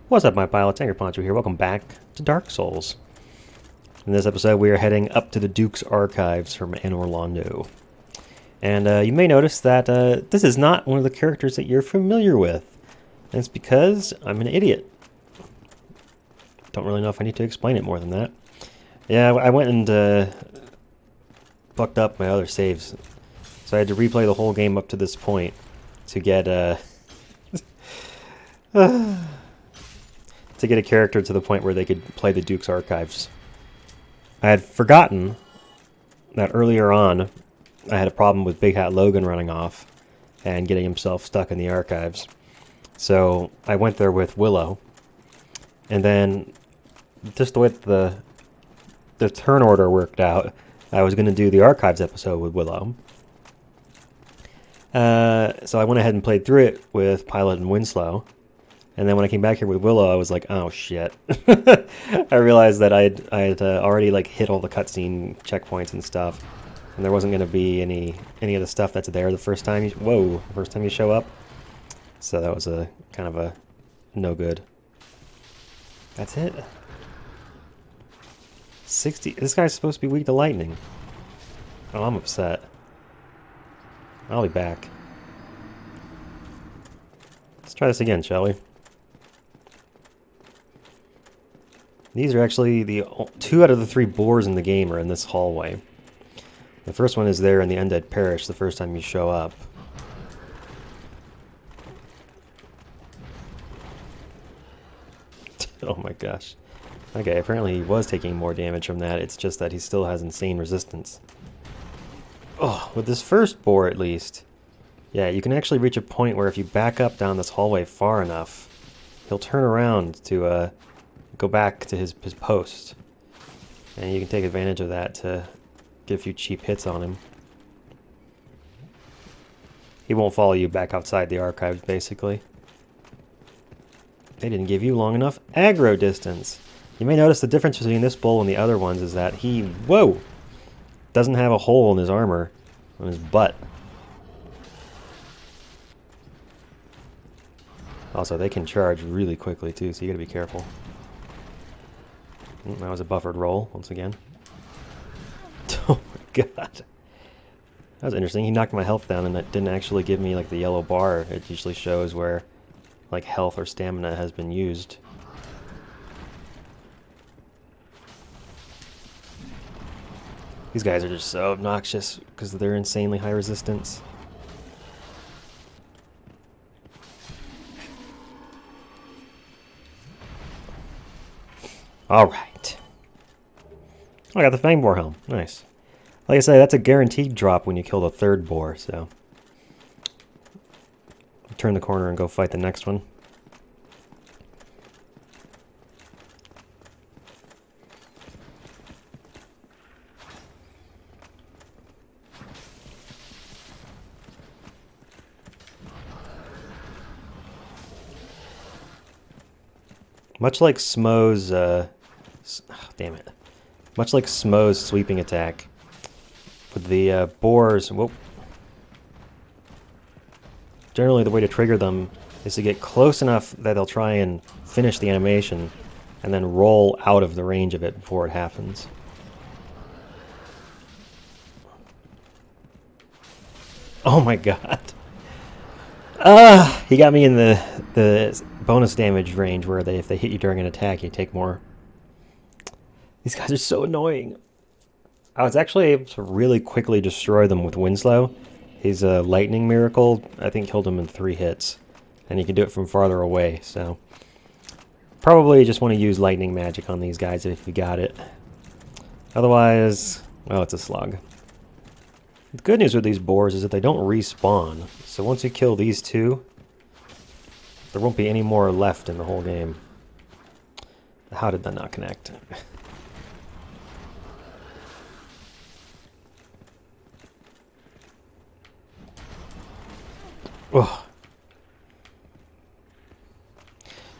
What's up, my pilots? Angryponcho here. Welcome back to Dark Souls. In this episode, we are heading up to the Duke's Archives from Anor Londo. And you may notice that this is not one of the characters that you're familiar with. And it's because I'm an idiot. Don't really know if I need to explain it more than that. Yeah, I went and fucked up my other saves. So I had to replay the whole game up to this point to get to get a character to the point where they could play the Duke's Archives. I had forgotten that earlier on I had a problem with Big Hat Logan running off and getting himself stuck in the archives. So I went there with Willow, and then just the way the turn order worked out, I was going to do the archives episode with Willow. So I went ahead and played through it with Pilot and Winslow. And then when I came back here with Willow, I was like, oh shit. I realized that I had already like hit all the cutscene checkpoints and stuff. And there wasn't going to be any of the stuff that's there the first time you show up. So that was a kind of a no good. That's it. 60. This guy's supposed to be weak to lightning. Oh, I'm upset. I'll be back. Let's try this again, shall we? These are actually the 2 out of the 3 boars in the game are in this hallway. The first one is there in the Undead Parish the first time you show up. Oh my gosh. Okay, apparently he was taking more damage from that. It's just that he still has insane resistance. Oh, with this first boar at least. Yeah, you can actually reach a point where if you back up down this hallway far enough, he'll turn around to go back to his post. And you can take advantage of that to get a few cheap hits on him. He won't follow you back outside the archives, basically. They didn't give you long enough aggro distance. You may notice the difference between this bull and the other ones is that he, whoa, doesn't have a hole in his armor, on his butt. Also, they can charge really quickly too, so you gotta be careful. That was a buffered roll, once again. Oh my god. That was interesting. He knocked my health down and it didn't actually give me like the yellow bar. It usually shows where like health or stamina has been used. These guys are just so obnoxious because they're insanely high resistance. Alright. Oh, I got the Fang Boar helm. Nice. Like I say, that's a guaranteed drop when you kill the 3rd boar, so. Turn the corner and go fight the next one. Much like Smo's, damn it. Much like Smo's sweeping attack, with the boars, whoop. Generally the way to trigger them is to get close enough that they'll try and finish the animation, and then roll out of the range of it before it happens. Oh my god. He got me in the bonus damage range where if they hit you during an attack, you take more. These guys are so annoying. I was actually able to really quickly destroy them with Winslow. His lightning miracle, I think, killed him in 3 hits. And you can do it from farther away, so. Probably just want to use lightning magic on these guys if you got it. Otherwise, well, it's a slug. The good news with these boars is that they don't respawn. So once you kill these 2, there won't be any more left in the whole game. How did that not connect? Ugh.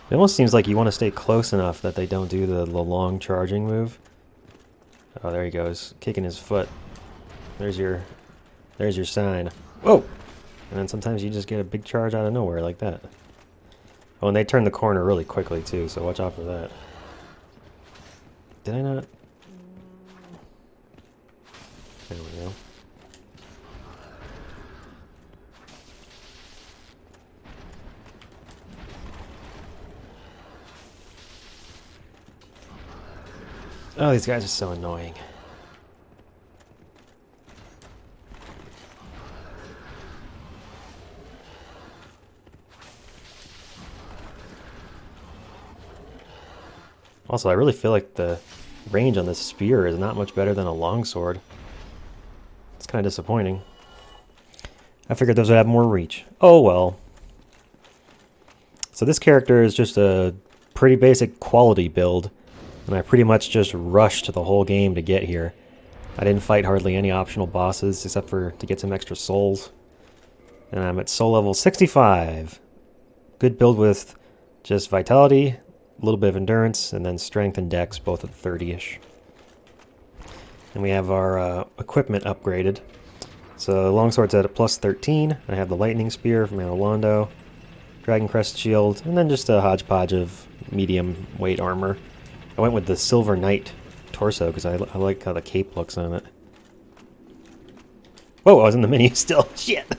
It almost seems like you want to stay close enough that they don't do the long charging move. Oh, there he goes, kicking his foot. There's your sign. Whoa! And then sometimes you just get a big charge out of nowhere like that. Oh, and they turn the corner really quickly too, so watch out for that. Did I not? There we go. Oh, these guys are so annoying. Also, I really feel like the range on this spear is not much better than a longsword. It's kind of disappointing. I figured those would have more reach. Oh well. So this character is just a pretty basic quality build, and I pretty much just rushed the whole game to get here. I didn't fight hardly any optional bosses except for to get some extra souls. And I'm at soul level 65. Good build with just vitality, a little bit of endurance, and then strength and dex, both at 30-ish. And we have our equipment upgraded. So longsword's at a plus 13. I have the lightning spear from Anor Londo, dragon crest shield, and then just a hodgepodge of medium weight armor. I went with the silver knight torso because I like how the cape looks on it. Whoa, I was in the menu still. Shit!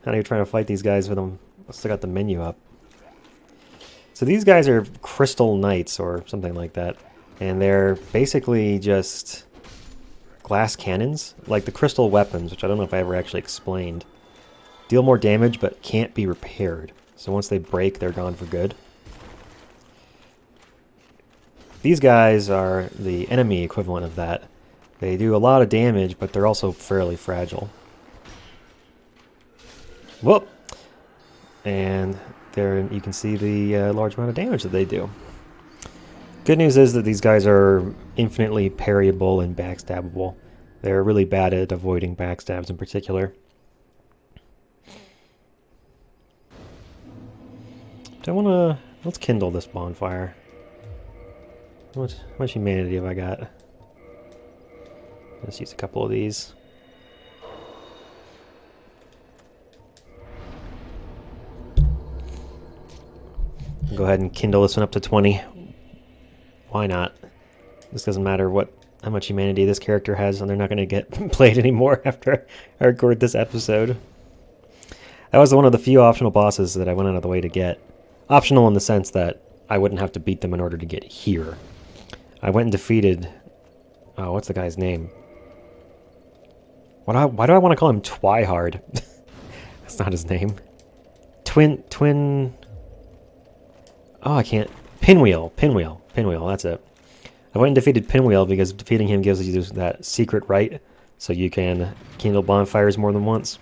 Now you're trying to fight these guys with them. I still got the menu up. So these guys are crystal knights or something like that. And they're basically just glass cannons, like the crystal weapons, which I don't know if I ever actually explained. Deal more damage but can't be repaired. So once they break, they're gone for good. These guys are the enemy equivalent of that. They do a lot of damage, but they're also fairly fragile. Whoop! And there you can see the large amount of damage that they do. Good news is that these guys are infinitely parryable and backstabbable. They're really bad at avoiding backstabs in particular. Do I want to... Let's kindle this bonfire. How much humanity have I got? Let's use a couple of these. Go ahead and kindle this one up to 20. Why not? This doesn't matter how much humanity this character has, and they're not going to get played anymore after I record this episode. That was one of the few optional bosses that I went out of the way to get. Optional in the sense that I wouldn't have to beat them in order to get here. I went and defeated... Oh, what's the guy's name? Why do I want to call him Twihard? That's not his name. Twin... Oh, I can't... Pinwheel, that's it. I went and defeated Pinwheel because defeating him gives you that secret right, so you can kindle bonfires more than once.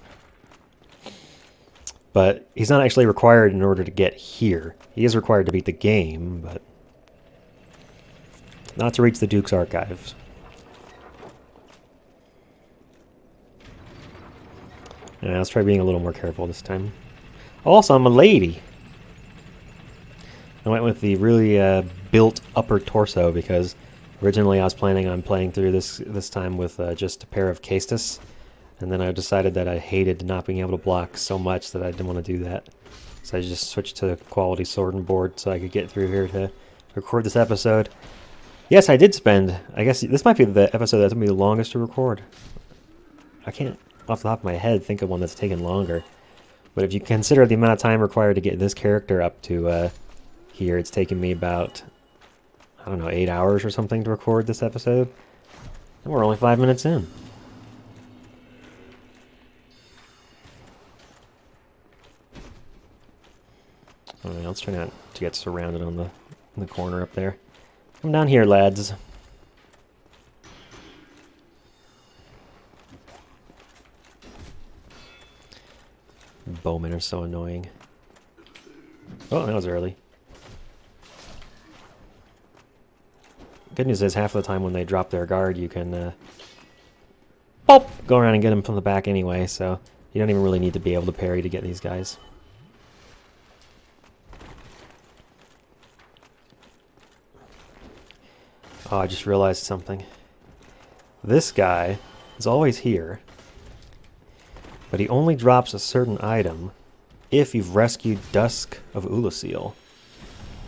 But he's not actually required in order to get here. He is required to beat the game, but not to reach the Duke's archives. Yeah, let's try being a little more careful this time. Also, I'm a lady. I went with the really built upper torso because originally I was planning on playing through this time with just a pair of Castus, and then I decided that I hated not being able to block so much that I didn't want to do that. So I just switched to quality sword and board so I could get through here to record this episode. Yes, I did spend... I guess this might be the episode that's going to be the longest to record. I can't, off the top of my head, think of one that's taken longer. But if you consider the amount of time required to get this character up to here, it's taken me about, I don't know, 8 hours or something to record this episode. And we're only 5 minutes in. Alright, let's try not to get surrounded on the corner up there. Come down here, lads. Bowmen are so annoying. Oh, that was early. Good news is half of the time when they drop their guard, you can pop, go around and get them from the back anyway, so you don't even really need to be able to parry to get these guys. Oh, I just realized something. This guy is always here, but he only drops a certain item if you've rescued Dusk of Ulasil.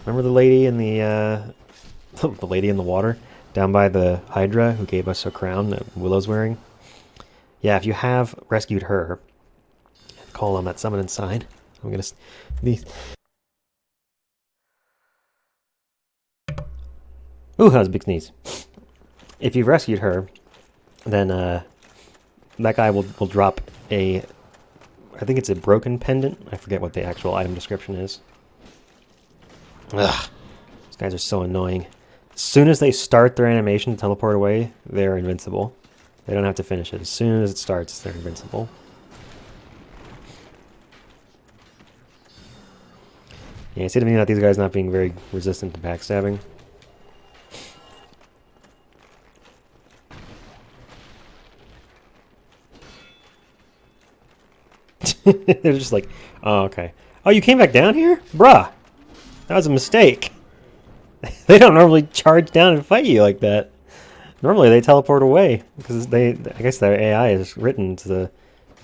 Remember the lady in the the lady in the water down by the Hydra who gave us a crown that Willow's wearing? Yeah, if you have rescued her, call on that summon sign. I'm gonna. Ooh, that was a big sneeze. If you've rescued her, then that guy will drop a. I think it's a broken pendant. I forget what the actual item description is. Ugh, these guys are so annoying. As soon as they start their animation to teleport away, they're invincible. They don't have to finish it. As soon as it starts, they're invincible. Yeah, it seems to me that these guys not being very resistant to backstabbing. They're just like, oh, okay. Oh, you came back down here? Bruh, that was a mistake. They don't normally charge down and fight you like that. Normally they teleport away because I guess their AI is written to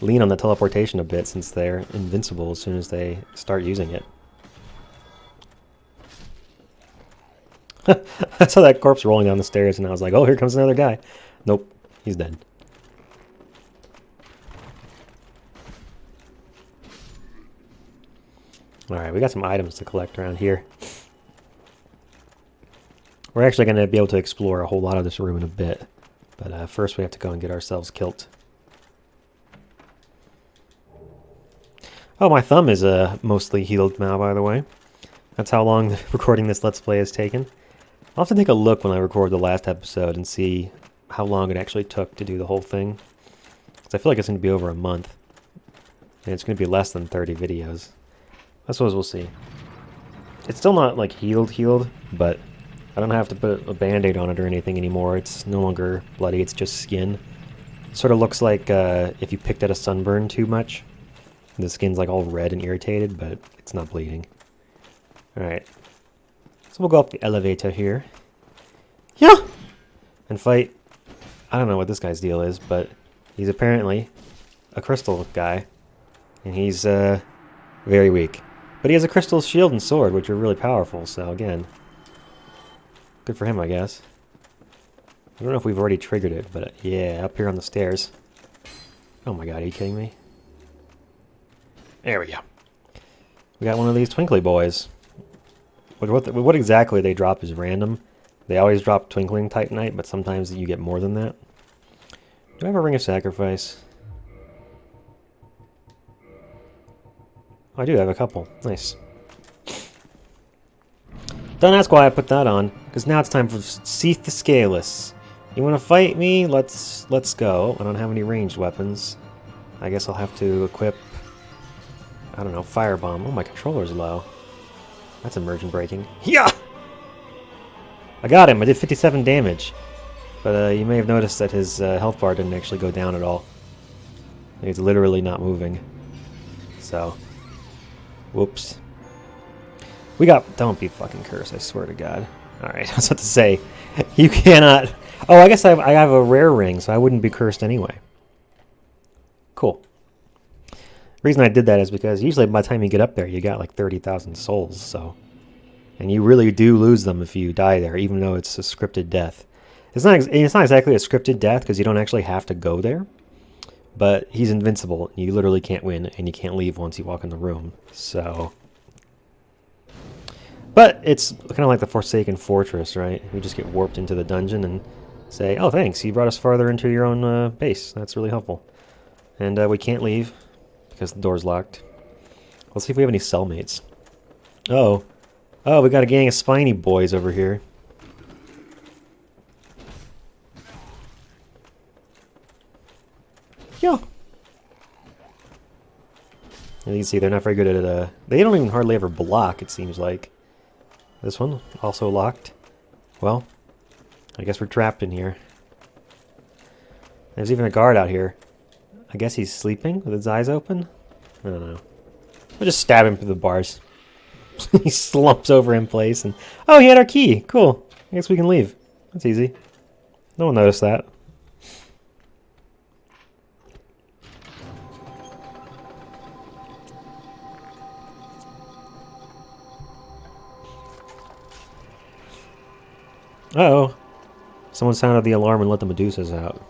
lean on the teleportation a bit since they're invincible as soon as they start using it. I saw that corpse rolling down the stairs and I was like, oh, here comes another guy. Nope, he's dead. Alright, we got some items to collect around here. We're actually going to be able to explore a whole lot of this room in a bit. But first we have to go and get ourselves kilt. Oh, my thumb is mostly healed now, by the way. That's how long recording this Let's Play has taken. I'll have to take a look when I record the last episode and see how long it actually took to do the whole thing. Because I feel like it's going to be over a month. And it's going to be less than 30 videos. I suppose we'll see. It's still not, like, healed, but I don't have to put a band-aid on it or anything anymore. It's no longer bloody, it's just skin. It sort of looks like if you picked at a sunburn too much. The skin's, like, all red and irritated, but it's not bleeding. Alright. So we'll go up the elevator here. Yeah! And fight... I don't know what this guy's deal is, but he's apparently a crystal guy. And he's, very weak. But he has a crystal shield and sword, which are really powerful, so again, good for him, I guess. I don't know if we've already triggered it, but yeah, up here on the stairs. Oh my god, are you kidding me? There we go. We got one of these twinkly boys. What exactly they drop is random. They always drop twinkling titanite, but sometimes you get more than that. Do I have a ring of sacrifice? I do have a couple. Nice. Don't ask why I put that on, because now it's time for Seath the Scaleless. You want to fight me? Let's go. I don't have any ranged weapons. I guess I'll have to equip, I don't know, Firebomb. Oh, my controller's low. That's immersion breaking. Yeah! I got him. I did 57 damage. But you may have noticed that his health bar didn't actually go down at all. He's literally not moving. So... whoops. We got... don't be fucking cursed, I swear to God. Alright, I was about to say, you cannot... oh, I guess I have a rare ring, so I wouldn't be cursed anyway. Cool. The reason I did that is because usually by the time you get up there, you got like 30,000 souls, so... and you really do lose them if you die there, even though it's a scripted death. It's not exactly a scripted death, because you don't actually have to go there. But he's invincible. You literally can't win, and you can't leave once you walk in the room. So, but it's kind of like the Forsaken Fortress, right? You just get warped into the dungeon and say, "Oh, thanks, you brought us farther into your own base. That's really helpful." And we can't leave because the door's locked. Let's see if we have any cellmates. Oh, we got a gang of spiny boys over here. Yeah. And you can see they're not very good at they don't even hardly ever block, it seems like. This one, also locked. Well, I guess we're trapped in here. There's even a guard out here. I guess he's sleeping with his eyes open? I don't know. We'll just stab him through the bars. He slumps over in place and... oh, he had our key! Cool. I guess we can leave. That's easy. No one noticed that. Uh-oh. Someone sounded the alarm and let the Medusas out.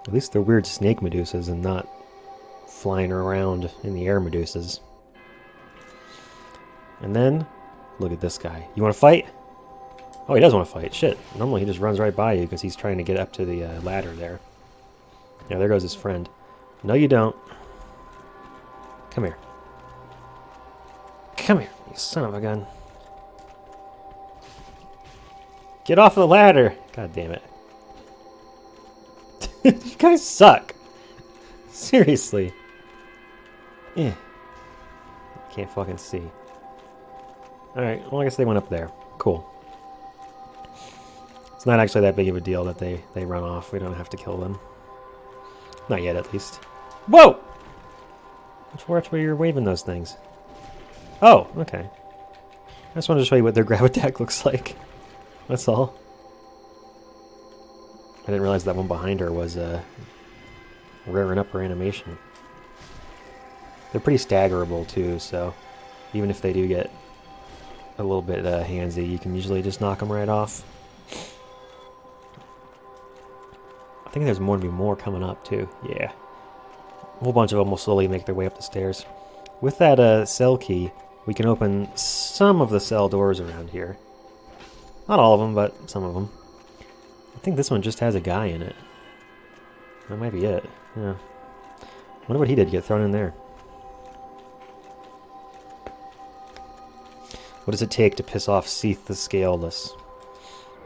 At least they're weird snake Medusas and not flying around in the air Medusas. And then, look at this guy. You want to fight? Oh, he does want to fight. Shit. Normally he just runs right by you because he's trying to get up to the ladder there. Yeah, there goes his friend. No, you don't. Come here. Come here, you son of a gun. Get off the ladder! God damn it. You guys suck. Seriously. Yeah. Can't fucking see. Alright, well I guess they went up there. Cool. It's not actually that big of a deal that they run off. We don't have to kill them. Not yet, at least. Whoa! Watch where you're waving those things. Oh, okay. I just wanted to show you what their grab attack looks like. That's all. I didn't realize that one behind her was rearing up her animation. They're pretty staggerable too, so even if they do get a little bit handsy, you can usually just knock them right off. I think there's more to be more coming up too. Yeah. A whole bunch of them will slowly make their way up the stairs. With that cell key, we can open some of the cell doors around here. Not all of them, but some of them. I think this one just has a guy in it. That might be it. Yeah. Wonder what he did get thrown in there. What does it take to piss off Seath the Scaleless?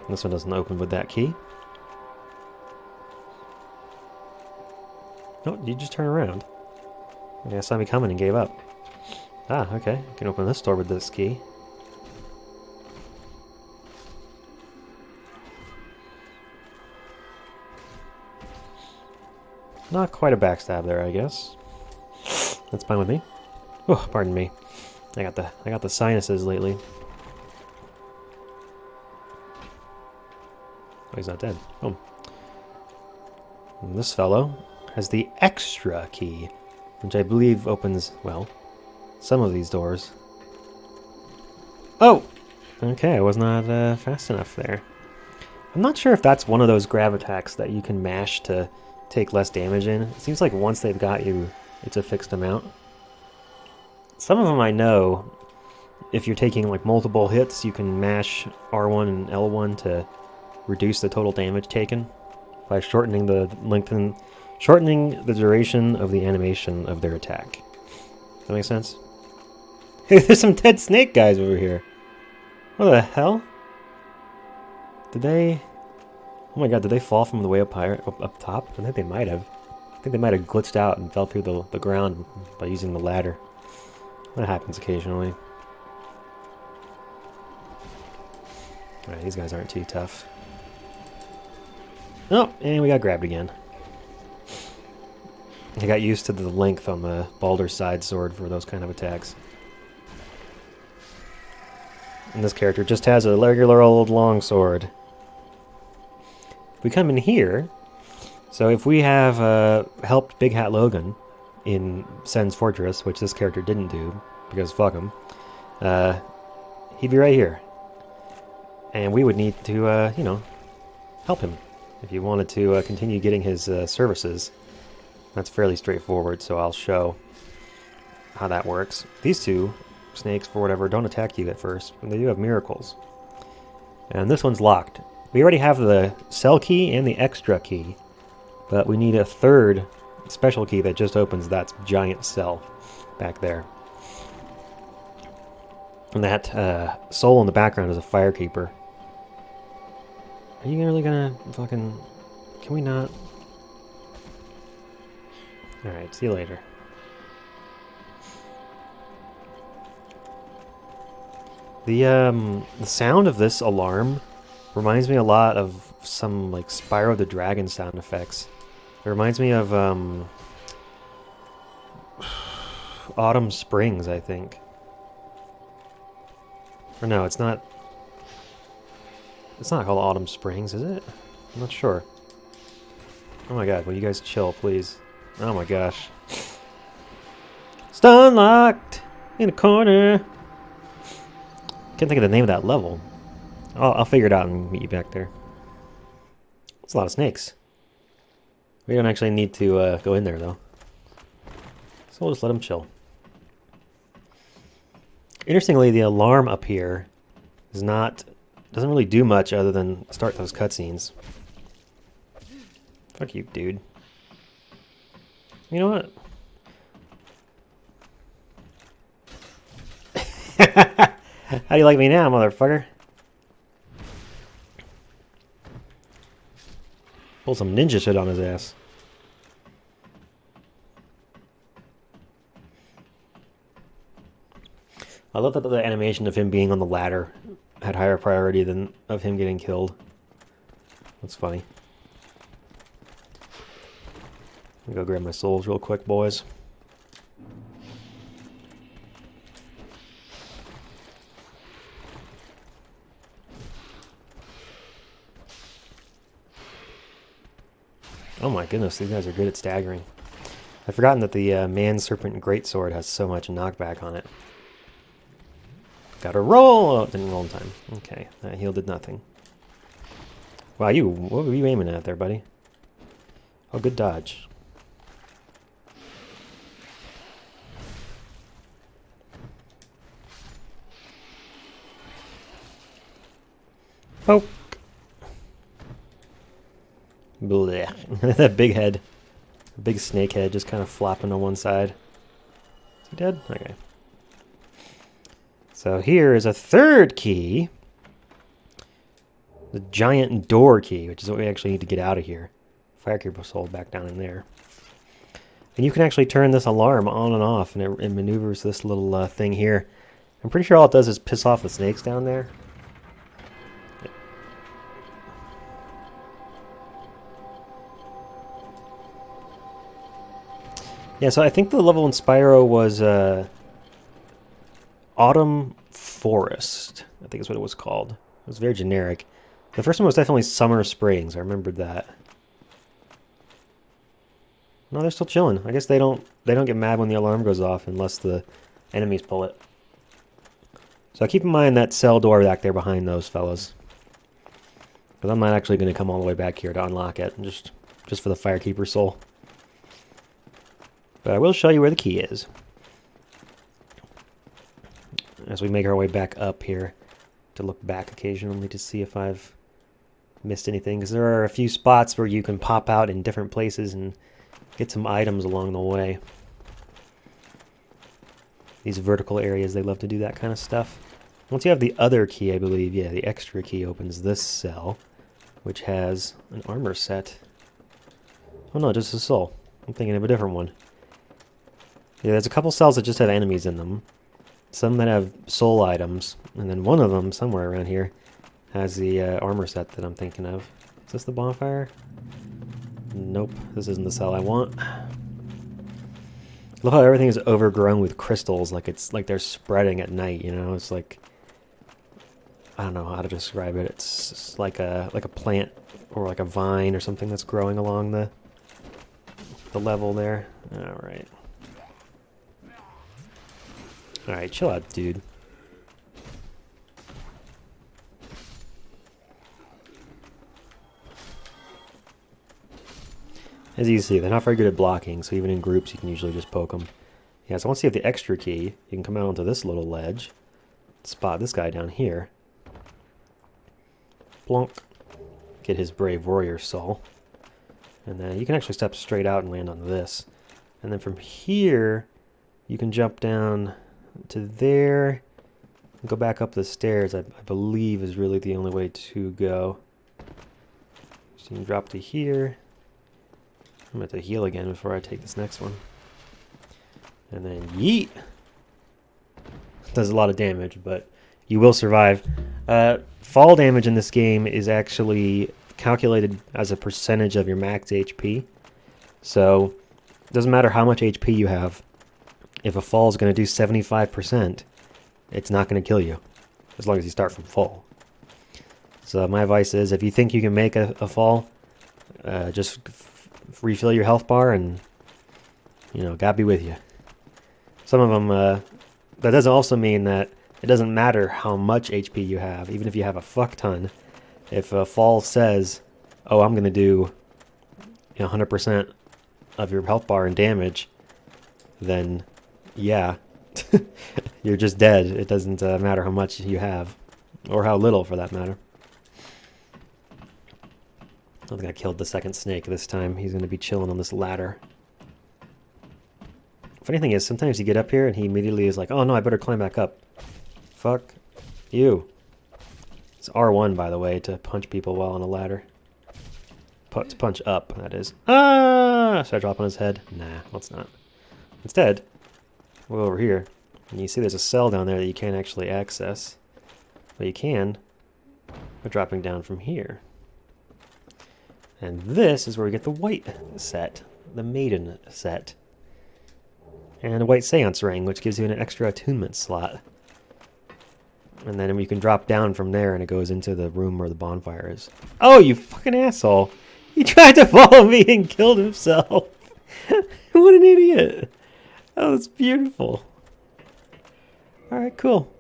This one doesn't open with that key. Oh, you just turn around. I saw me coming and gave up. Ah, okay. I can open this door with this key. Not quite a backstab there, I guess. That's fine with me. Oh, pardon me. I got the sinuses lately. Oh, he's not dead. Oh. And this fellow has the extra key, which I believe opens, well, some of these doors. Oh! Okay, I was not fast enough there. I'm not sure if that's one of those grab attacks that you can mash to take less damage in. It seems like once they've got you, it's a fixed amount. Some of them I know, if you're taking like multiple hits, you can mash R1 and L1 to reduce the total damage taken by shortening the duration of the animation of their attack. Does that make sense? Hey, there's some dead snake guys over here. What the hell? Did they... Oh my god, did they fall from the way up higher, up top? I think they might have. I think they might have glitched out and fell through the ground by using the ladder. That happens occasionally. Alright, these guys aren't too tough. Oh, and we got grabbed again. I got used to the length on the Baldur's Side sword for those kind of attacks. And this character just has a regular old longsword. We come in here, so if we have helped Big Hat Logan in Sen's Fortress, which this character didn't do, because fuck him, he'd be right here. And we would need to, you know, help him if you wanted to continue getting his services. That's fairly straightforward, so I'll show how that works. These two snakes, for whatever, don't attack you at first, but they do have miracles. And this one's locked. We already have the cell key and the extra key, but we need a third special key that just opens that giant cell back there. And that soul in the background is a firekeeper. Are you really gonna fucking... Can we not? Alright, see you later. The sound of this alarm reminds me a lot of some, like, Spyro the Dragon sound effects. It reminds me of, Autumn Springs, I think. Or no, it's not... It's not called Autumn Springs, is it? I'm not sure. Oh my god, will you guys chill, please? Oh my gosh. Stun locked! In a corner! Can't think of the name of that level. I'll figure it out and meet you back there. It's a lot of snakes. We don't actually need to go in there, though. So we'll just let them chill. Interestingly, the alarm up here doesn't really do much other than start those cutscenes. Fuck you, dude. You know what? How do you like me now, motherfucker? Pull some ninja shit on his ass. I love that the animation of him being on the ladder had higher priority than of him getting killed. That's funny. Let me go grab my souls real quick, boys. Oh my goodness, these guys are good at staggering. I've forgotten that the Man Serpent Greatsword has so much knockback on it. Gotta roll! Oh, it didn't roll in time. Okay, that heal did nothing. Wow, what were you aiming at there, buddy? Oh, good dodge. Poke! Blech. That big head. Big snake head just kind of flopping on one side. Is he dead? Okay. So here is a third key. The giant door key, which is what we actually need to get out of here. Firekeeper soul back down in there. And you can actually turn this alarm on and off, and it maneuvers this little thing here. I'm pretty sure all it does is piss off the snakes down there. Yeah, so I think the level in Spyro was Autumn Forest. I think is what it was called. It was very generic. The first one was definitely Summer Springs. I remembered that. No, they're still chilling. I guess they don't get mad when the alarm goes off unless the enemies pull it. So keep in mind that cell door back there behind those fellas. Because I'm not actually going to come all the way back here to unlock it, just for the Firekeeper soul. But I will show you where the key is. As we make our way back up here to look back occasionally to see if I've missed anything. Because there are a few spots where you can pop out in different places and get some items along the way. These vertical areas, they love to do that kind of stuff. Once you have the other key, I believe, yeah, the extra key opens this cell, which has an armor set. Oh no, just a soul. I'm thinking of a different one. Yeah, there's a couple cells that just have enemies in them. Some that have soul items. And then one of them, somewhere around here, has the armor set that I'm thinking of. Is this the bonfire? Nope, this isn't the cell I want. I love how everything is overgrown with crystals, like they're spreading at night, you know? It's like, I don't know how to describe it. It's like a plant or like a vine or something that's growing along the level there. Alright. Alright, chill out, dude. As you can see, they're not very good at blocking, so even in groups you can usually just poke them. Yeah, so once you have the extra key, you can come out onto this little ledge, spot this guy down here, plonk, get his brave warrior soul, and then you can actually step straight out and land on this. And then from here, you can jump down to there, and go back up the stairs, I believe is really the only way to go. So you can drop to here. I'm going to heal again before I take this next one. And then yeet! Does a lot of damage, but you will survive. Fall damage in this game is actually calculated as a percentage of your max HP. So, it doesn't matter how much HP you have. If a fall is going to do 75%, it's not going to kill you. As long as you start from full. So my advice is, if you think you can make a fall, just refill your health bar and, you know, God be with you. Some of them, that doesn't also mean that It doesn't matter how much HP you have, even if you have a fuck ton. If a fall says, oh, I'm going to do 100% of your health bar and damage, then yeah, you're just dead. It doesn't matter how much you have, or how little for that matter. I don't think I killed the second snake this time. He's going to be chilling on this ladder. Funny thing is, sometimes you get up here and he immediately is like, oh no, I better climb back up. Fuck you. It's R1, by the way, to punch people while on a ladder. To punch up, that is. Ah! Should I drop on his head? Nah, let's not. Instead, we'll go over here. And you see there's a cell down there that you can't actually access. But you can by dropping down from here. And this is where we get the white set. The maiden set. And a white seance ring, which gives you an extra attunement slot. And then you can drop down from there and it goes into the room where the bonfire is. Oh, you fucking asshole! He tried to follow me and killed himself! What an idiot! Oh, that's beautiful. Alright, cool.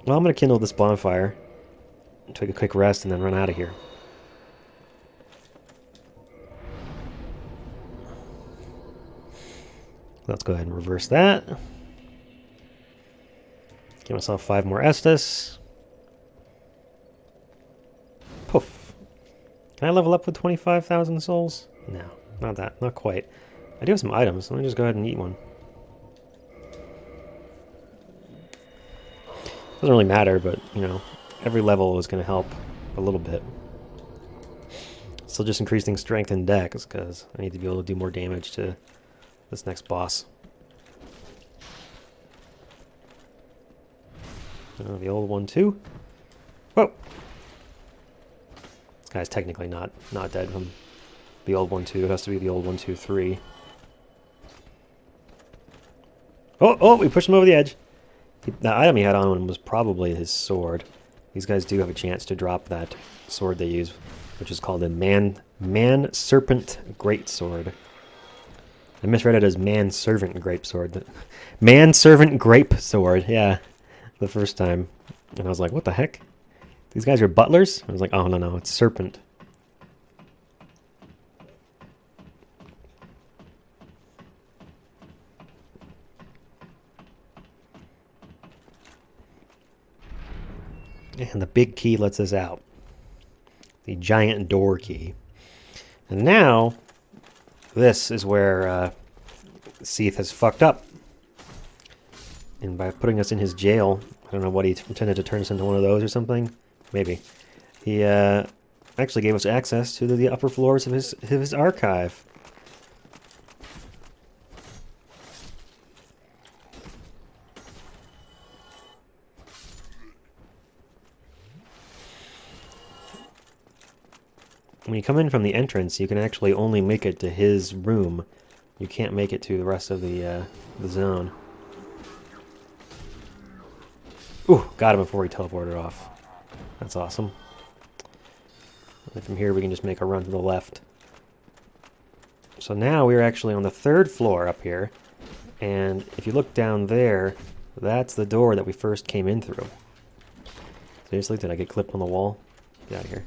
Well, I'm going to kindle this bonfire, take a quick rest, and then run out of here. Let's go ahead and reverse that. Give myself 5 more Estus. Poof. Can I level up with 25,000 souls? No, not that. Not quite. I do have some items. Let me just go ahead and eat one. Doesn't really matter, but, every level is going to help a little bit. Still just increasing strength and dex, because I need to be able to do more damage to this next boss. The old one too. Whoa! This guy's technically not dead from the old one too. It has to be the old 1, 2, 3. Oh! We pushed him over the edge. The item he had on him was probably his sword. These guys do have a chance to drop that sword they use, which is called a man-serpent greatsword. I misread it as man-servant greatsword. Man-servant grape sword, yeah. The first time. And I was like, what the heck? These guys are butlers? I was like, oh, no, it's serpent. And the big key lets us out. The giant door key. And now, this is where Seath has fucked up. And by putting us in his jail, I don't know what he intended to turn us into one of those or something. Maybe. He actually gave us access to the upper floors of his archive. When you come in from the entrance, you can actually only make it to his room. You can't make it to the rest of the zone. Ooh, got him before he teleported off. That's awesome. And from here we can just make a run to the left. So now we're actually on the 3rd floor up here. And if you look down there, that's the door that we first came in through. Seriously, did I get clipped on the wall? Get out of here.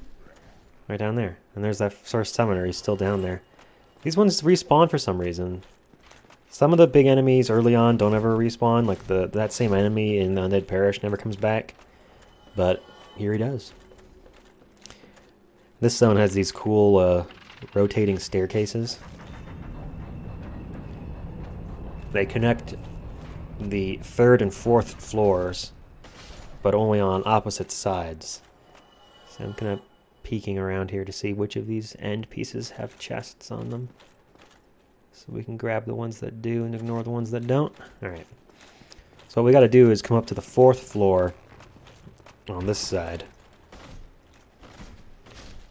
Right down there. And there's that first summoner, he's still down there. These ones respawn for some reason. Some of the big enemies early on don't ever respawn, like that same enemy in the Undead Parish never comes back. But here he does. This zone has these cool rotating staircases. They connect the 3rd and 4th floors, but only on opposite sides. So I'm kind of peeking around here to see which of these end pieces have chests on them. So we can grab the ones that do and ignore the ones that don't. Alright. So what we got to do is come up to the 4th floor on this side.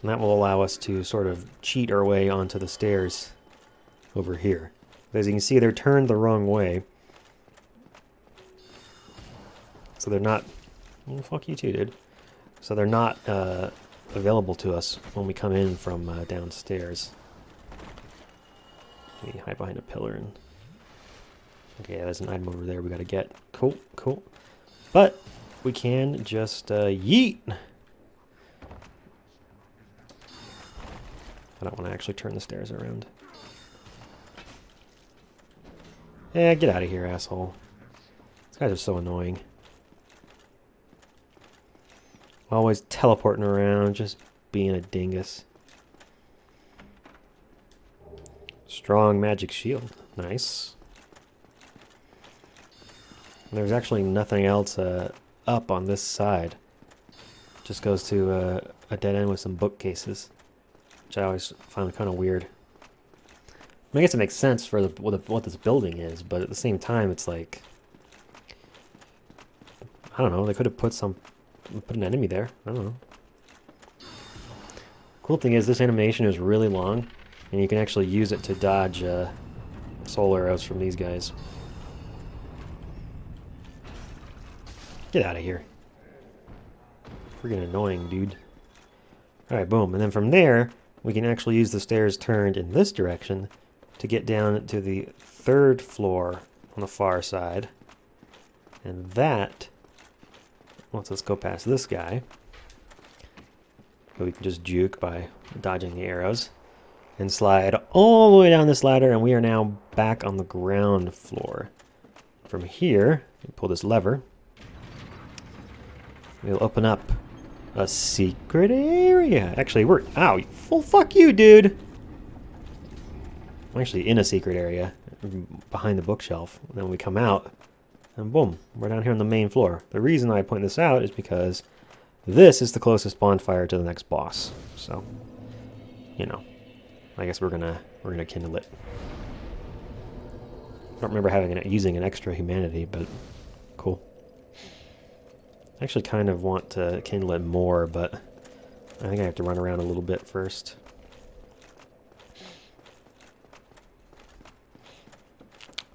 And that will allow us to sort of cheat our way onto the stairs over here. As you can see, they're turned the wrong way. So they're not... Well, fuck you too, dude. So they're not available to us when we come in from downstairs. Let me hide behind a pillar and... Okay, yeah, there's an item over there we gotta get. Cool, cool. But we can just yeet. I don't want to actually turn the stairs around. Yeah, get out of here, asshole. These guys are so annoying. Always teleporting around, just being a dingus. Strong magic shield. Nice. There's actually nothing else up on this side. Just goes to a dead end with some bookcases, which I always find kind of weird. I guess it makes sense for what this building is, but at the same time, it's like, I don't know. They could have put an enemy there. I don't know. Cool thing is this animation is really long, and you can actually use it to dodge soul arrows from these guys. Get out of here. Freaking annoying, dude. Alright, boom. And then from there, we can actually use the stairs turned in this direction to get down to the 3rd floor on the far side. And that lets us go past this guy. But we can just juke by dodging the arrows. And slide all the way down this ladder, and we are now back on the ground floor. From here, we pull this lever. We'll open up a secret area. Actually, ow, well, fuck you, dude. I'm actually in a secret area behind the bookshelf. And then we come out, and boom, we're down here on the main floor. The reason I point this out is because this is the closest bonfire to the next boss. So, you know, I guess we're gonna kindle it. I don't remember using an extra humanity, but cool. I actually kind of want to kindle it more, but I think I have to run around a little bit first.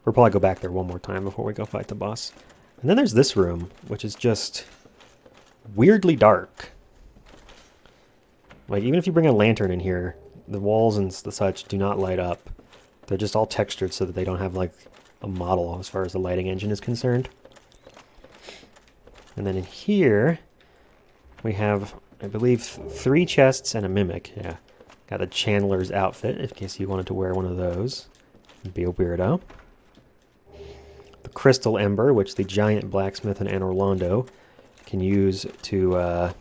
We'll probably go back there one more time before we go fight the boss. And then there's this room, which is just weirdly dark. Like, even if you bring a lantern in here, the walls and the such do not light up. They're just all textured so that they don't have, like, a model as far as the lighting engine is concerned. And then in here, we have, I believe, 3 chests and a mimic. Yeah, got a Chandler's outfit, in case you wanted to wear one of those. Be a weirdo. The crystal ember, which the giant blacksmith in Anor Londo can use to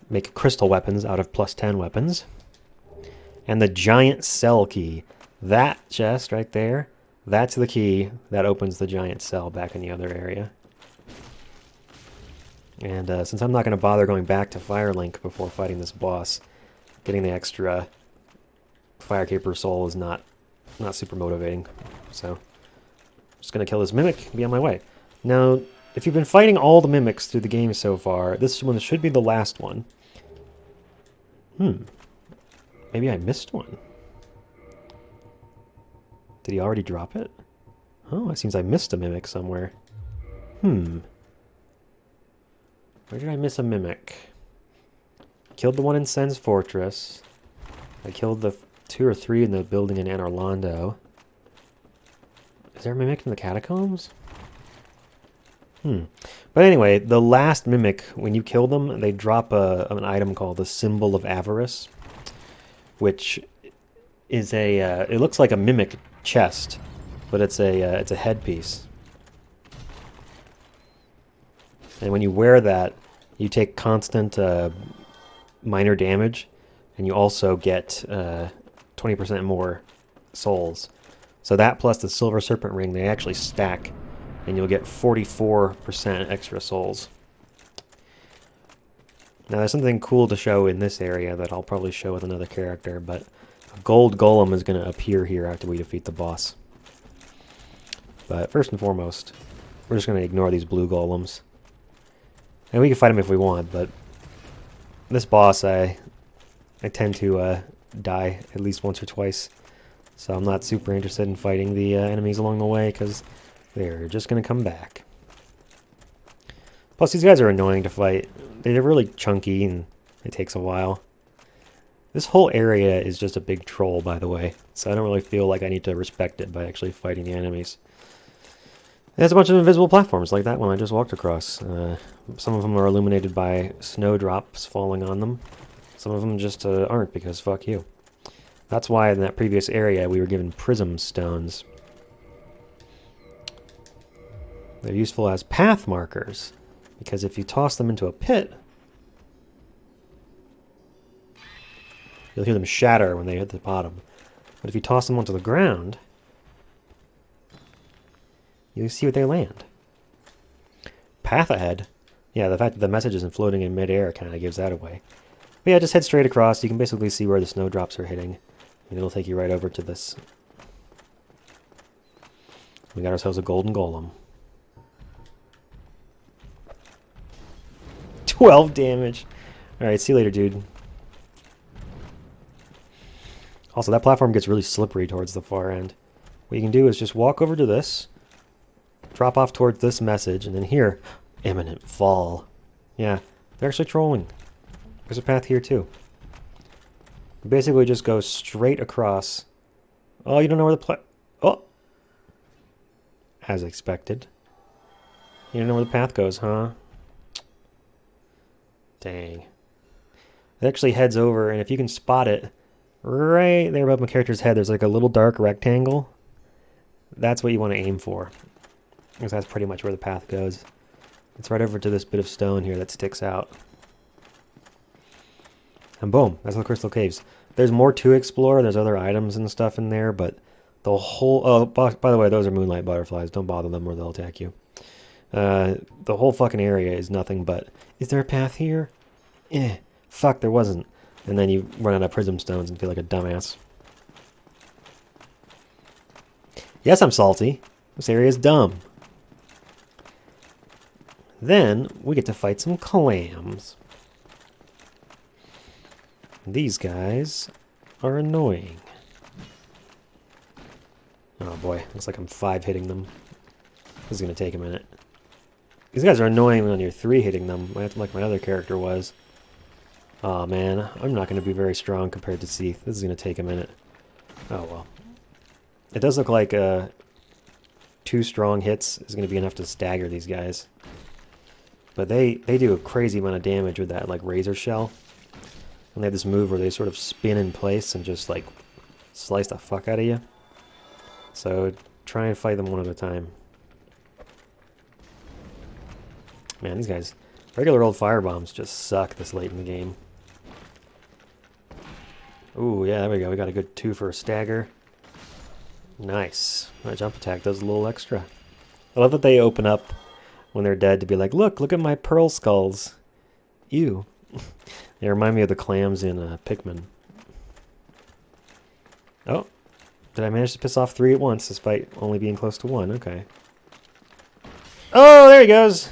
make crystal weapons out of +10 weapons. And the giant cell key. That chest right there, that's the key that opens the giant cell back in the other area. And since I'm not going to bother going back to Firelink before fighting this boss, getting the extra Firekeeper soul is not super motivating. So I'm just going to kill this mimic and be on my way. Now, if you've been fighting all the mimics through the game so far, this one should be the last one. Maybe I missed one. Did he already drop it? Oh, it seems I missed a mimic somewhere. Where did I miss a mimic? Killed the one in Sen's Fortress. I killed the 2 or 3 in the building in Anor Londo. Is there a mimic in the catacombs? But anyway, the last mimic, when you kill them, they drop an item called the Symbol of Avarice, which is it looks like a mimic chest, but it's a headpiece. And when you wear that, you take constant minor damage, and you also get 20% more souls. So that plus the Silver Serpent Ring, they actually stack, and you'll get 44% extra souls. Now there's something cool to show in this area that I'll probably show with another character, but a gold golem is going to appear here after we defeat the boss. But first and foremost, we're just going to ignore these blue golems. And we can fight them if we want, but this boss, I tend to die at least once or twice. So I'm not super interested in fighting the enemies along the way, because they're just going to come back. Plus, these guys are annoying to fight. They're really chunky, and it takes a while. This whole area is just a big troll, by the way, so I don't really feel like I need to respect it by actually fighting the enemies. There's a bunch of invisible platforms like that one I just walked across. Some of them are illuminated by snowdrops falling on them. Some of them just aren't, because fuck you. That's why in that previous area we were given prism stones. They're useful as path markers, because if you toss them into a pit, you'll hear them shatter when they hit the bottom. But if you toss them onto the ground, you see where they land. Path ahead. Yeah, the fact that the message isn't floating in midair kind of gives that away. But yeah, just head straight across. You can basically see where the snowdrops are hitting. And it'll take you right over to this. We got ourselves a golden golem. 12 damage. Alright, see you later, dude. Also, that platform gets really slippery towards the far end. What you can do is just walk over to this, drop off towards this message, and then here, imminent fall. Yeah, they're actually trolling. There's a path here, too. You basically just go straight across. Oh, you don't know where the oh! As expected. You don't know where the path goes, huh? Dang. It actually heads over, and if you can spot it, right there above my character's head, there's like a little dark rectangle. That's what you want to aim for. Because that's pretty much where the path goes. It's right over to this bit of stone here that sticks out. And boom, that's the Crystal Caves. There's more to explore. There's other items and stuff in there, but the whole... Oh, by the way, those are moonlight butterflies. Don't bother them or they'll attack you. The whole fucking area is nothing but... Is there a path here? Fuck, there wasn't. And then you run out of prism stones and feel like a dumbass. Yes, I'm salty. This area is dumb. Then we get to fight some clams. These guys are annoying. Oh boy, looks like I'm 5 hitting them. This is going to take a minute. These guys are annoying when you're 3 hitting them, like my other character was. Oh man, I'm not going to be very strong compared to Seath. This is going to take a minute. Oh well. It does look like 2 strong hits is going to be enough to stagger these guys. But they do a crazy amount of damage with that like razor shell. And they have this move where they sort of spin in place and just like slice the fuck out of you. So try and fight them one at a time. Man, these guys, regular old firebombs just suck this late in the game. Ooh, yeah, there we go. We got a good 2 for a stagger. Nice. My jump attack does a little extra. I love that they open up when they're dead to be like, look at my pearl skulls. Ew. They remind me of the clams in Pikmin. Oh, did I manage to piss off 3 at once despite only being close to 1? Okay. Oh, there he goes.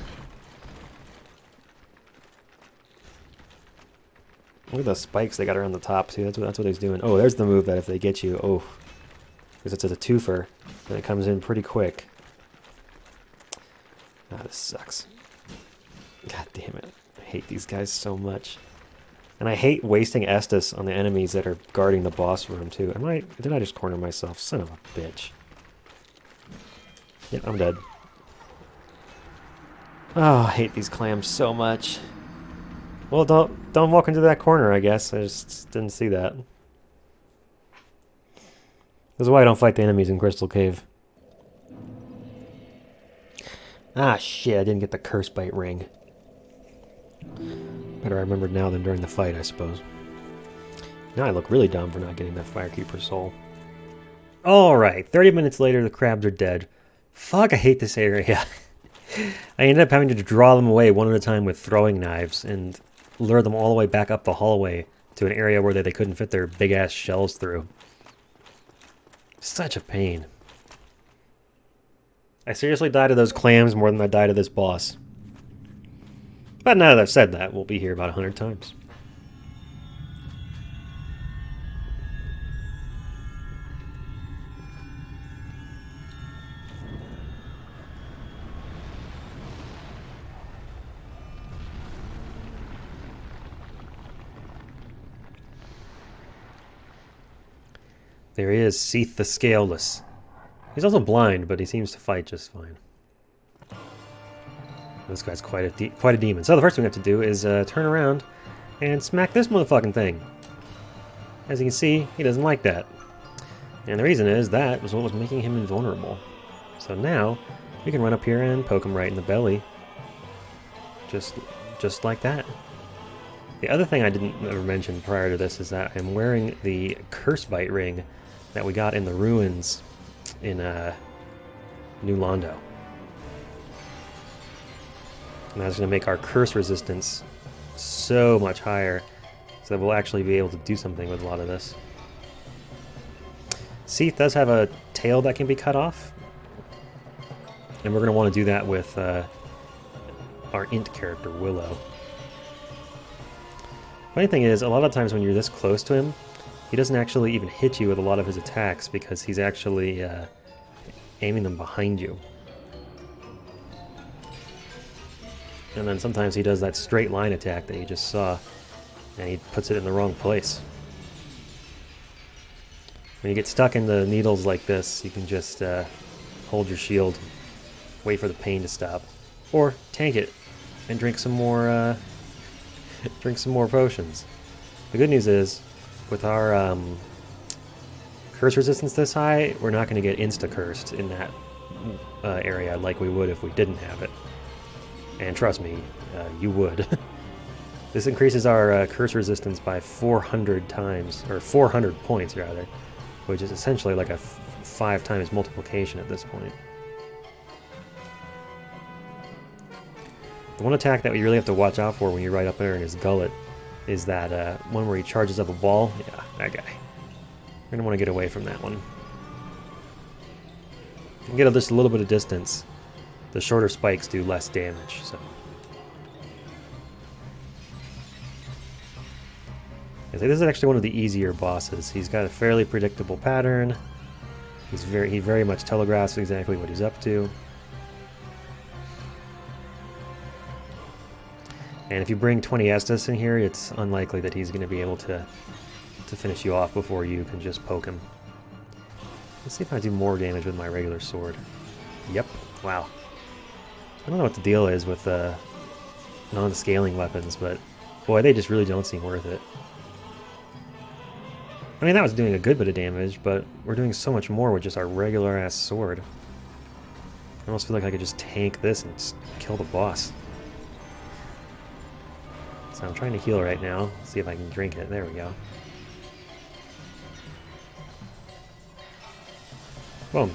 Look at the spikes they got around the top too. That's what he's doing. Oh, there's the move that if they get you, oh, because it's a twofer, and it comes in pretty quick. Ah, this sucks. God damn it! I hate these guys so much, and I hate wasting Estus on the enemies that are guarding the boss room too. Did I just corner myself? Son of a bitch! Yeah, I'm dead. Oh, I hate these clams so much. Well, don't walk into that corner, I guess. I just didn't see that. This is why I don't fight the enemies in Crystal Cave. Ah, shit, I didn't get the Curse Bite ring. Better I remembered now than during the fight, I suppose. Now I look really dumb for not getting that Firekeeper soul. Alright, 30 minutes later, the crabs are dead. Fuck, I hate this area. I ended up having to draw them away one at a time with throwing knives and lure them all the way back up the hallway to an area where they couldn't fit their big-ass shells through. Such a pain. I seriously died to those clams more than I died to this boss. But now that I've said that, we'll be here about 100 times. There he is, Seath the Scaleless. He's also blind, but he seems to fight just fine. This guy's quite a demon. So the first thing we have to do is turn around and smack this motherfucking thing. As you can see, he doesn't like that. And the reason is that was what was making him invulnerable. So now, we can run up here and poke him right in the belly. Just like that. The other thing I didn't ever mention prior to this is that I'm wearing the Curse Bite ring that we got in the ruins in New Londo. And that's going to make our curse resistance so much higher, so that we'll actually be able to do something with a lot of this. Seath does have a tail that can be cut off, and we're going to want to do that with our int character, Willow. Funny thing is, a lot of times when you're this close to him, he doesn't actually even hit you with a lot of his attacks because he's actually aiming them behind you. And then sometimes he does that straight line attack that you just saw, and he puts it in the wrong place. When you get stuck in the needles like this, you can just hold your shield, wait for the pain to stop, or tank it and drink some more potions. The good news is, with our curse resistance this high, we're not going to get insta-cursed in that area like we would if we didn't have it. And trust me, you would. This increases our curse resistance by 400 times, or 400 points rather, which is essentially like a 5 times multiplication at this point. The one attack that we really have to watch out for when you're right up there in his gullet is that one where he charges up a ball. Yeah, that guy. We're going to want to get away from that one. And get just a little bit of distance. The shorter spikes do less damage, so. This is actually one of the easier bosses. He's got a fairly predictable pattern. He very much telegraphs exactly what he's up to. And if you bring 20 Estus in here, it's unlikely that he's going to be able to finish you off before you can just poke him. Let's see if I do more damage with my regular sword. Yep. Wow. I don't know what the deal is with non-scaling weapons, but boy, they just really don't seem worth it. I mean, that was doing a good bit of damage, but we're doing so much more with just our regular-ass sword. I almost feel like I could just tank this and just kill the boss. So I'm trying to heal right now. See if I can drink it. There we go. Boom.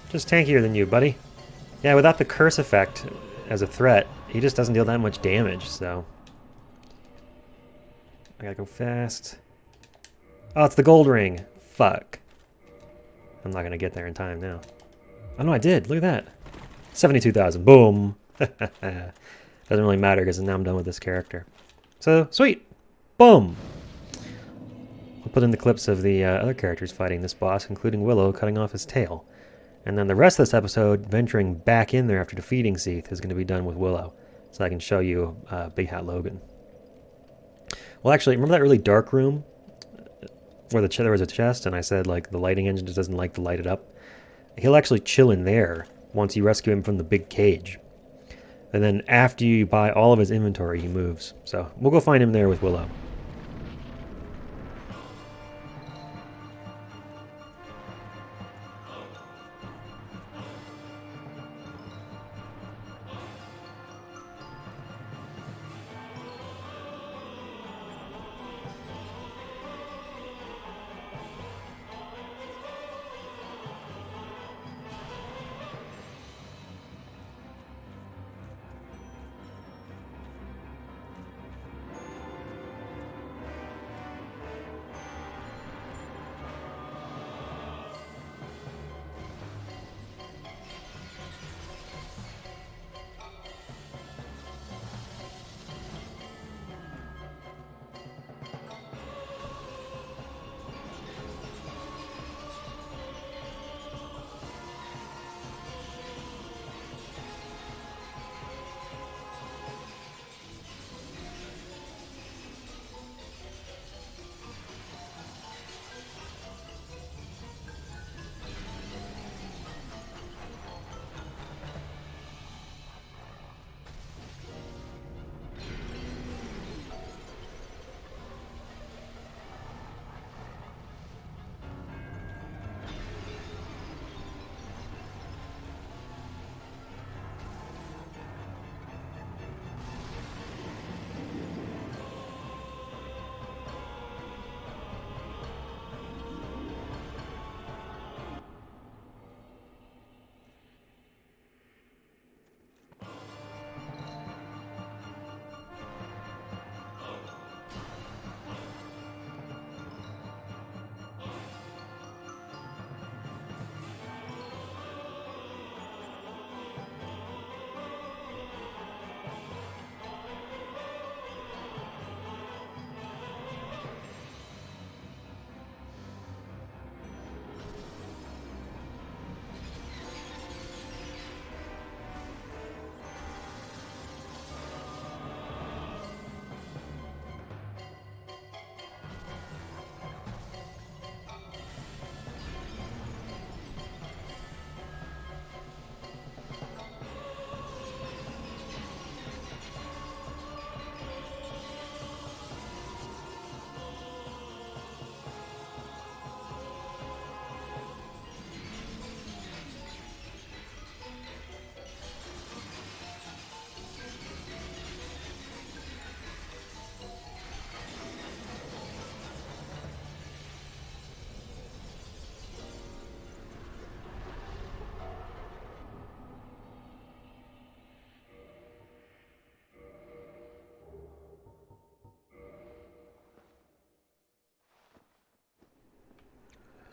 Just tankier than you, buddy. Yeah, without the curse effect as a threat, he just doesn't deal that much damage, so. I gotta go fast. Oh, it's the gold ring. Fuck. I'm not gonna get there in time now. Oh no, I did. Look at that. 72,000. Boom. Doesn't really matter because now I'm done with this character. So, sweet. Boom. I'll put in the clips of the other characters fighting this boss, including Willow cutting off his tail. And then the rest of this episode, venturing back in there after defeating Seath, is going to be done with Willow. So I can show you Big Hat Logan. Well, actually, remember that really dark room where there was a chest and I said like the lighting engine just doesn't like to light it up? He'll actually chill in there once you rescue him from the big cage. And then after you buy all of his inventory, he moves. So we'll go find him there with Willow.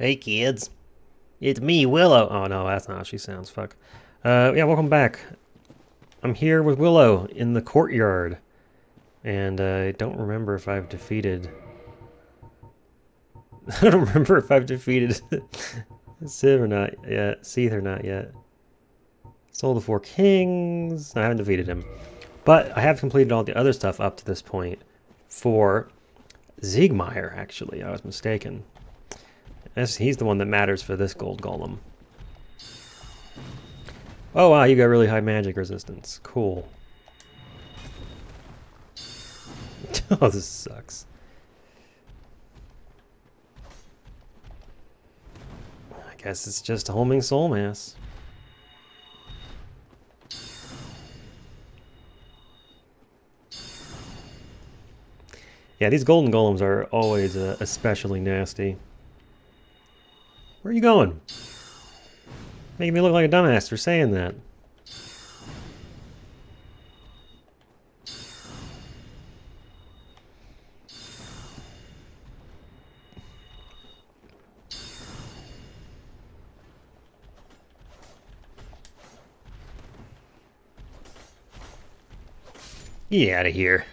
Hey kids, it's me, Willow. Oh no, that's not how she sounds. Fuck. Yeah, welcome back. I'm here with Willow in the courtyard, and I don't remember if I've defeated. I don't remember if I've defeated Civ or not yet. Seath or not yet. Soul of the Four Kings. No, I haven't defeated him, but I have completed all the other stuff up to this point for Siegmeyer. Actually, I was mistaken. He's the one that matters for this gold golem. Oh wow, you got really high magic resistance. Cool. Oh, this sucks. I guess it's just homing soul mass. Yeah, these golden golems are always especially nasty. Where are you going? Making me look like a dumbass for saying that. Get out of here.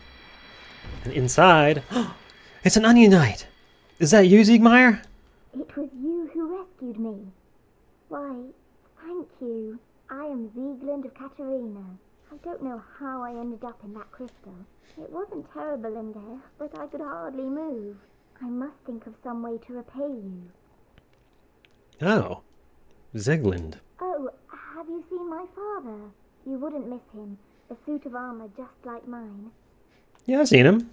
And inside, it's an onion knight. Is that you, Siegmeyer? It was you who rescued me. Why, thank you. I am Sieglind of Katarina. I don't know how I ended up in that crystal. It wasn't terrible in there, but I could hardly move. I must think of some way to repay you. Oh, Sieglind. Oh, have you seen my father? You wouldn't miss him. A suit of armor just like mine. Yeah, I've seen him.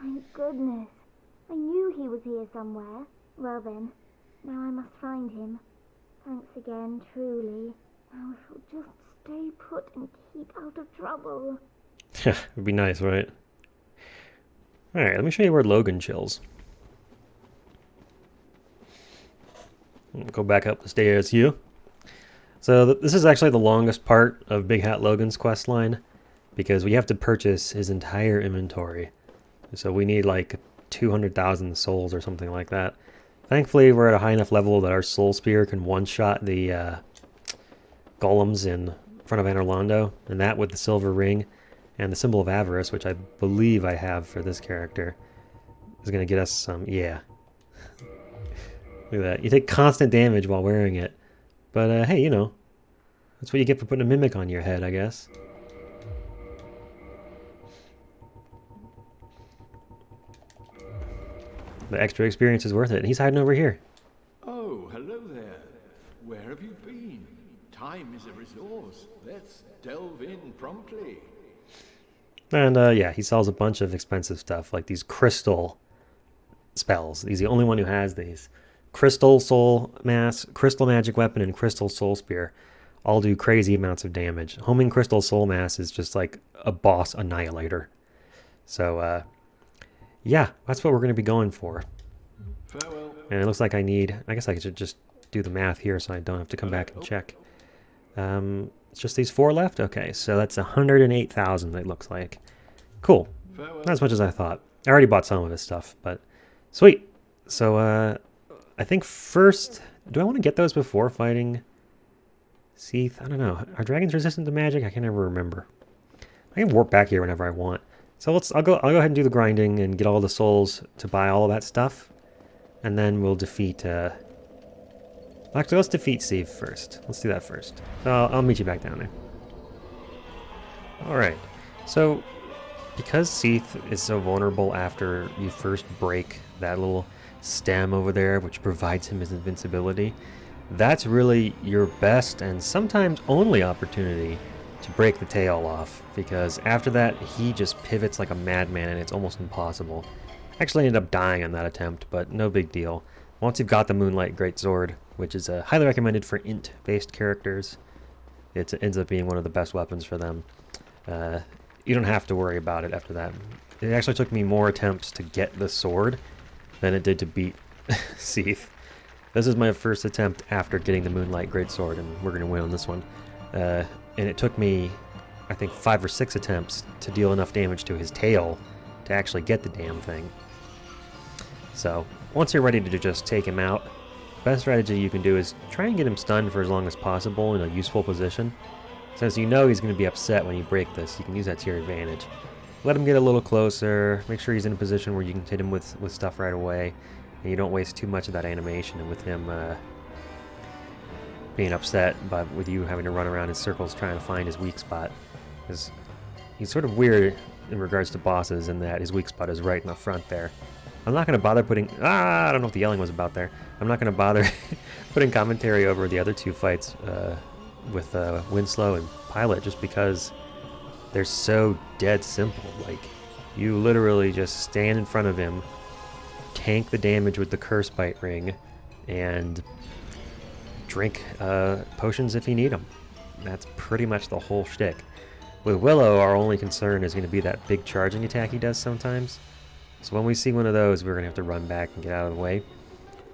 Thank goodness. I knew he was here somewhere. Well then, now I must find him. Thanks again, truly. Now if you'll just stay put and keep out of trouble. It'd be nice, right? Alright, let me show you where Logan chills. Go back up the stairs here. So this is actually the longest part of Big Hat Logan's quest line, because we have to purchase his entire inventory. So we need like 200,000 souls or something like that. Thankfully, we're at a high enough level that our soul spear can one-shot the golems in front of Anor Londo, and that with the silver ring and the symbol of avarice, which I believe I have for this character, is going to get us some, yeah. Look at that. You take constant damage while wearing it. But, hey, you know, that's what you get for putting a mimic on your head, I guess. The extra experience is worth it. And he's hiding over here. Oh, hello there. Where have you been? Time is a resource. Let's delve in promptly. And, yeah, he sells a bunch of expensive stuff, like these crystal spells. He's the only one who has these. Crystal Soul Mass, Crystal Magic Weapon, and Crystal Soul Spear all do crazy amounts of damage. Homing Crystal Soul Mass is just like a boss annihilator. So, yeah, that's what we're going to be going for. Farewell. And it looks like I guess I should just do the math here so I don't have to come back and check. It's just these 4 left? Okay, so that's 108,000 it looks like. Cool. Farewell. Not as much as I thought. I already bought some of his stuff, but sweet. So, I think first, do I want to get those before fighting Seath? I don't know. Are dragons resistant to magic? I can never remember. I can warp back here whenever I want. So I'll go ahead and do the grinding and get all the souls to buy all of that stuff, and then we'll defeat. Actually, let's defeat Seath first. Let's do that first. I'll meet you back down there. All right. So because Seath is so vulnerable after you first break that little stem over there, which provides him his invincibility, that's really your best and sometimes only opportunity to break the tail off, because after that he just pivots like a madman and it's almost impossible. Actually ended up dying on that attempt, but no big deal. Once you've got the Moonlight Greatsword, which is highly recommended for int based characters, it ends up being one of the best weapons for them. You don't have to worry about it after that. It actually took me more attempts to get the sword than it did to beat Seath. This is my first attempt after getting the Moonlight Greatsword, and we're going to win on this one. And it took me, I think, 5 or 6 attempts to deal enough damage to his tail to actually get the damn thing. So, once you're ready to just take him out, best strategy you can do is try and get him stunned for as long as possible in a useful position. Since you know he's going to be upset when you break this, you can use that to your advantage. Let him get a little closer, make sure he's in a position where you can hit him with stuff right away, and you don't waste too much of that animation with him being upset, but with you having to run around in circles trying to find his weak spot. Because he's sort of weird in regards to bosses in that his weak spot is right in the front there. I'm not going to bother putting... I don't know what the yelling was about there. I'm not going to bother putting commentary over the other two fights with Winslow and Pilot just because they're so dead simple. Like, you literally just stand in front of him, tank the damage with the Curse Bite Ring, and drink potions if you need them. That's pretty much the whole shtick. With Willow, our only concern is going to be that big charging attack he does sometimes. So when we see one of those, we're going to have to run back and get out of the way.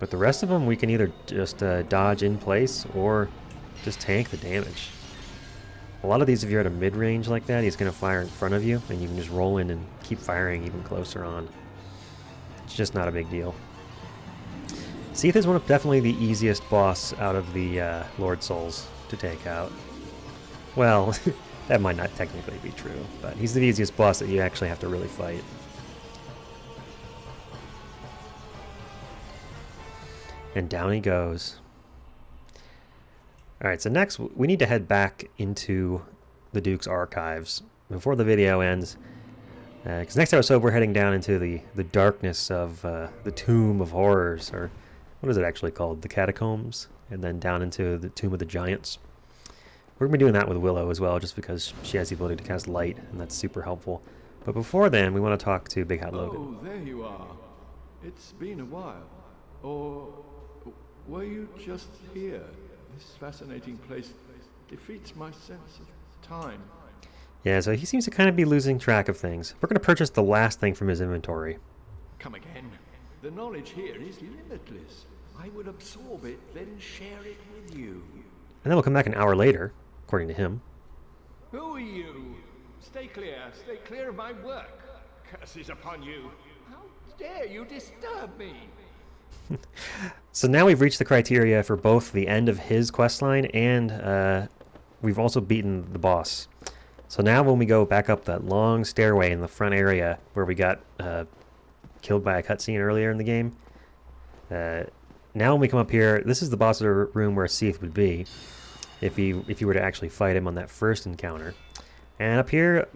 But the rest of them, we can either just dodge in place or just tank the damage. A lot of these, if you're at a mid-range like that, he's going to fire in front of you, and you can just roll in and keep firing even closer on. It's just not a big deal. Seath is definitely the easiest boss out of the Lord Souls to take out. Well, that might not technically be true, but he's the easiest boss that you actually have to really fight. And down he goes. Alright, so next we need to head back into the Duke's archives before the video ends. Because next episode we're heading down into the darkness of the Tomb of Horrors, or what is it actually called? The Catacombs, and then down into the Tomb of the Giants. We're going to be doing that with Willow as well, just because she has the ability to cast light, and that's super helpful. But before then, we want to talk to Big Hat Logan. Oh, there you are. It's been a while. Or were you just here? This fascinating place defeats my sense of time. Yeah, so he seems to kind of be losing track of things. We're going to purchase the last thing from his inventory. Come again. The knowledge here is limitless. I would absorb it, then share it with you. And then we'll come back an hour later, according to him. Who are you? Stay clear of my work. Curses upon you. How dare you disturb me? So now we've reached the criteria for both the end of his questline and we've also beaten the boss. So now when we go back up that long stairway in the front area where we got killed by a cutscene earlier in the game, now when we come up here, this is the boss room where Seath would be if you were to actually fight him on that first encounter. And up here,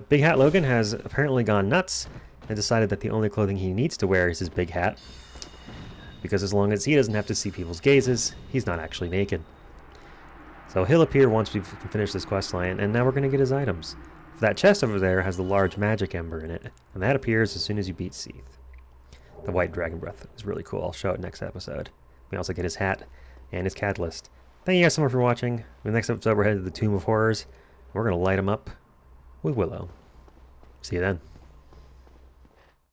Big Hat Logan has apparently gone nuts and decided that the only clothing he needs to wear is his big hat. Because as long as he doesn't have to see people's gazes, he's not actually naked. So he'll appear once we've finished this questline, and now we're going to get his items. That chest over there has the large magic ember in it, and that appears as soon as you beat Seath. The white dragon breath is really cool. I'll show it next episode. We also get his hat and his catalyst. Thank you guys so much for watching. In the next episode, we're headed to the Tomb of Horrors. We're going to light him up with Willow. See you then.